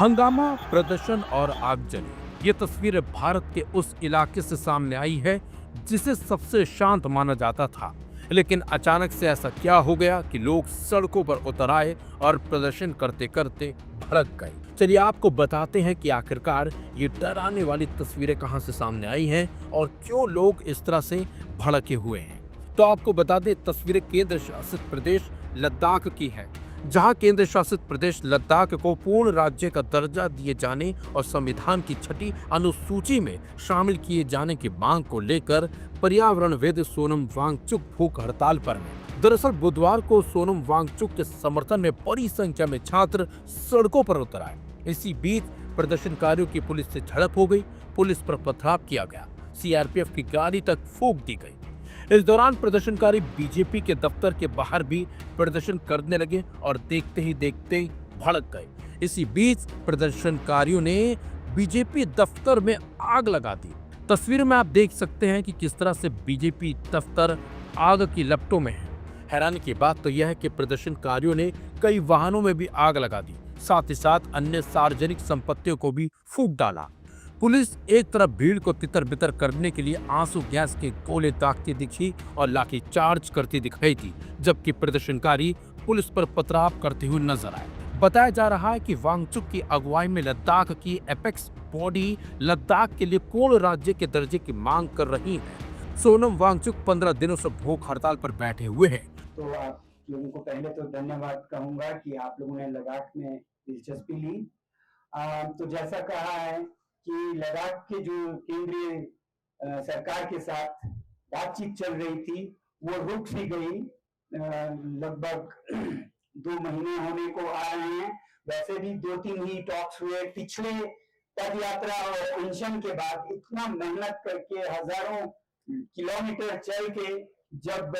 हंगामा, प्रदर्शन और आगजनी। ये तस्वीरें भारत के उस इलाके से सामने आई है जिसे सबसे शांत माना जाता था। लेकिन अचानक से ऐसा क्या हो गया कि लोग सड़कों पर उतर आए और प्रदर्शन करते करते भड़क गए। चलिए आपको बताते हैं कि आखिरकार ये डराने वाली तस्वीरें कहां से सामने आई हैं और क्यों लोग इस तरह से भड़के हुए हैं। तो आपको बता दें, तस्वीरें केंद्र शासित प्रदेश लद्दाख की है, जहां केंद्र शासित प्रदेश लद्दाख को पूर्ण राज्य का दर्जा दिए जाने और संविधान की 6ठी अनुसूची में शामिल किए जाने की मांग को लेकर पर्यावरणविद सोनम वांगचुक भूख हड़ताल पर हैं। दरअसल बुधवार को सोनम वांगचुक के समर्थन में बड़ी संख्या में छात्र सड़कों पर उतर आए। इसी बीच प्रदर्शनकारियों की पुलिस से झड़प हो गई, पुलिस पर पथराव किया गया, सीआरपीएफ की गाड़ी तक फूंक दी गई। इस दौरान प्रदर्शनकारी बीजेपी के दफ्तर के बाहर भी प्रदर्शन करने लगे और देखते ही देखते भड़क गए। इसी बीच प्रदर्शनकारियों ने बीजेपी दफ्तर में आग लगा दी। तस्वीर में आप देख सकते हैं कि किस तरह से बीजेपी दफ्तर आग की लपटों में है। हैरानी की बात तो यह है कि प्रदर्शनकारियों ने कई वाहनों में भी आग लगा दी, साथ ही साथ अन्य सार्वजनिक संपत्तियों को भी फूंक डाला। पुलिस एक तरफ भीड़ को तितर बितर करने के लिए आंसू गैस के गोले दागती दिखी और लाठी चार्ज करती दिखाई थी, जबकि प्रदर्शनकारी पुलिस पर पथराव करते हुए नजर आए। बताया जा रहा है कि वांगचुक की अगुवाई में लद्दाख की एपेक्स बॉडी लद्दाख के लिए पूर्ण राज्य के दर्जे की मांग कर रही है। सोनम वांगचुक 15 दिनों से भूख हड़ताल पर बैठे हुए हैं। तो आप लोगों को पहले तो धन्यवाद कहूंगा कि आप लोगों ने लद्दाख में दिलचस्पी ली। तो जैसा कहा है कि लद्दाख के जो केंद्रीय सरकार के साथ बातचीत चल रही थी वो रुक सी गई। लगभग 2 महीने होने को आ रहे हैं। वैसे भी 2-3 ही टॉक्स हुए। पिछले पद यात्रा और अनशन के बाद इतना मेहनत करके हजारों किलोमीटर चल के जब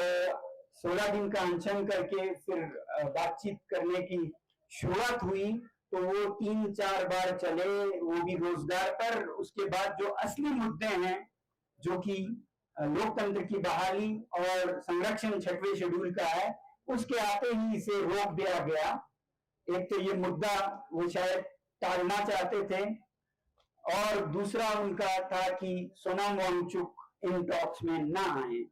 16 दिन का अनशन करके फिर बातचीत करने की शुरुआत हुई तो वो 3-4 बार चले, वो भी रोजगार पर। उसके बाद जो असली मुद्दे हैं जो कि लोकतंत्र की बहाली और संरक्षण 6वें शेड्यूल का है, उसके आते ही इसे रोक दिया गया। एक तो ये मुद्दा वो शायद टालना चाहते थे और दूसरा उनका था कि सोनम वांगचुक इन टॉक्स में ना आए।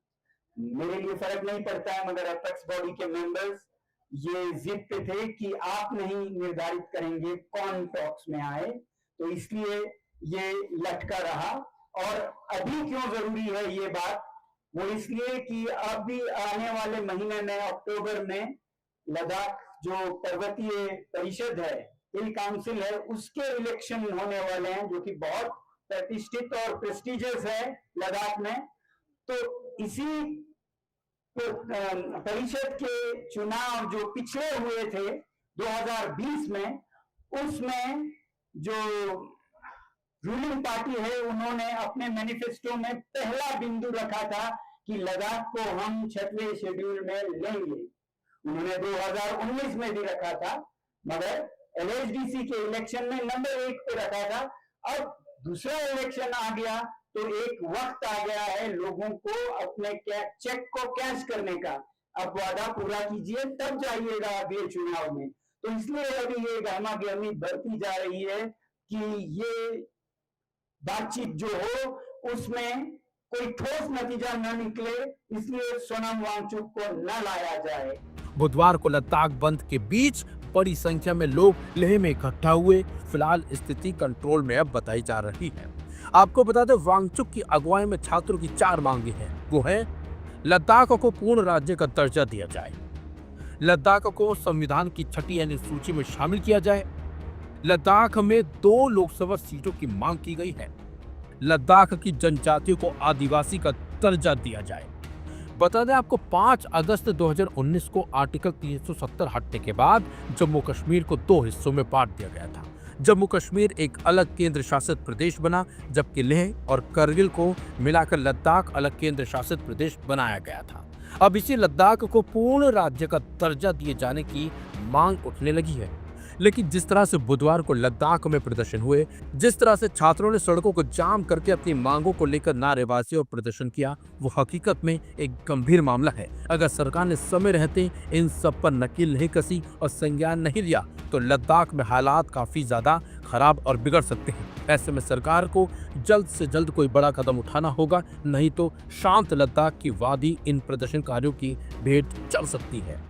मेरे लिए फर्क नहीं पड़ता है, मगर एपेक्स बॉडी के मेंबर्स ये जिद पे थे कि आप नहीं निर्धारित करेंगे कौन टॉक्स में आए, तो इसलिए ये लटका रहा। और अभी क्यों जरूरी है ये बात, वो इसलिए कि अभी आने वाले महीने में अक्टूबर में लद्दाख जो पर्वतीय परिषद है, हिल काउंसिल है, उसके इलेक्शन होने वाले हैं जो कि बहुत प्रतिष्ठित और प्रेस्टिजियस है लद्दाख में। तो इसी परिषद के चुनाव जो पिछले हुए थे 2020 में, उसमें जो रूलिंग पार्टी है उन्होंने अपने मैनिफेस्टो में पहला बिंदु रखा था कि लद्दाख को हम 6वें शेड्यूल में लेंगे। उन्होंने 2019 में भी रखा था, मगर एलएचडीसी के इलेक्शन में नंबर 1 पे रखा था। अब दूसरा इलेक्शन आ गया तो एक वक्त आ गया है लोगों को अपने चेक को कैश करने का। अब वादा पूरा कीजिए तब जाइएगा अगले चुनाव में। तो इसलिए अभी ये गहमा गहमी बढ़ती जा रही है कि ये बातचीत जो हो उसमें कोई ठोस नतीजा न निकले, इसलिए सोनम वांगचुक को न लाया जाए। बुधवार को लद्दाख बंद के बीच बड़ी संख्या में लोग लेह में इकट्ठा हुए। फिलहाल स्थिति कंट्रोल में अब बताई जा रही है। आपको बता दें, वांगचुक की अगुवाई में छात्रों की 4 मांगे हैं। वो है लद्दाख को पूर्ण राज्य का दर्जा दिया जाए, लद्दाख को संविधान की 6ठी अनुसूची में शामिल किया जाए, लद्दाख में 2 लोकसभा सीटों की मांग की गई है, लद्दाख की जनजातियों को आदिवासी का दर्जा दिया जाए। बता दें आपको, 5 अगस्त 2019 को आर्टिकल 370 हटने के बाद जम्मू कश्मीर को 2 हिस्सों में बांट दिया गया था। जम्मू कश्मीर एक अलग केंद्र शासित प्रदेश बना, जबकि लेह और करगिल को मिलाकर लद्दाख अलग केंद्र शासित प्रदेश बनाया गया था। अब इसी लद्दाख को पूर्ण राज्य का दर्जा दिए जाने की मांग उठने लगी है। लेकिन जिस तरह से बुधवार को लद्दाख में प्रदर्शन हुए, जिस तरह से छात्रों ने सड़कों को जाम करके अपनी मांगों को लेकर नारेबाजी और प्रदर्शन किया, वो हकीकत में एक गंभीर मामला है। अगर सरकार ने समय रहते इन सब पर नकेल नहीं कसी और संज्ञान नहीं लिया तो लद्दाख में हालात काफी ज्यादा खराब और बिगड़ सकते हैं। ऐसे में सरकार को जल्द से जल्द कोई बड़ा कदम उठाना होगा, नहीं तो शांत लद्दाख की वादी इन प्रदर्शनकारियों की भेंट चढ़ सकती है।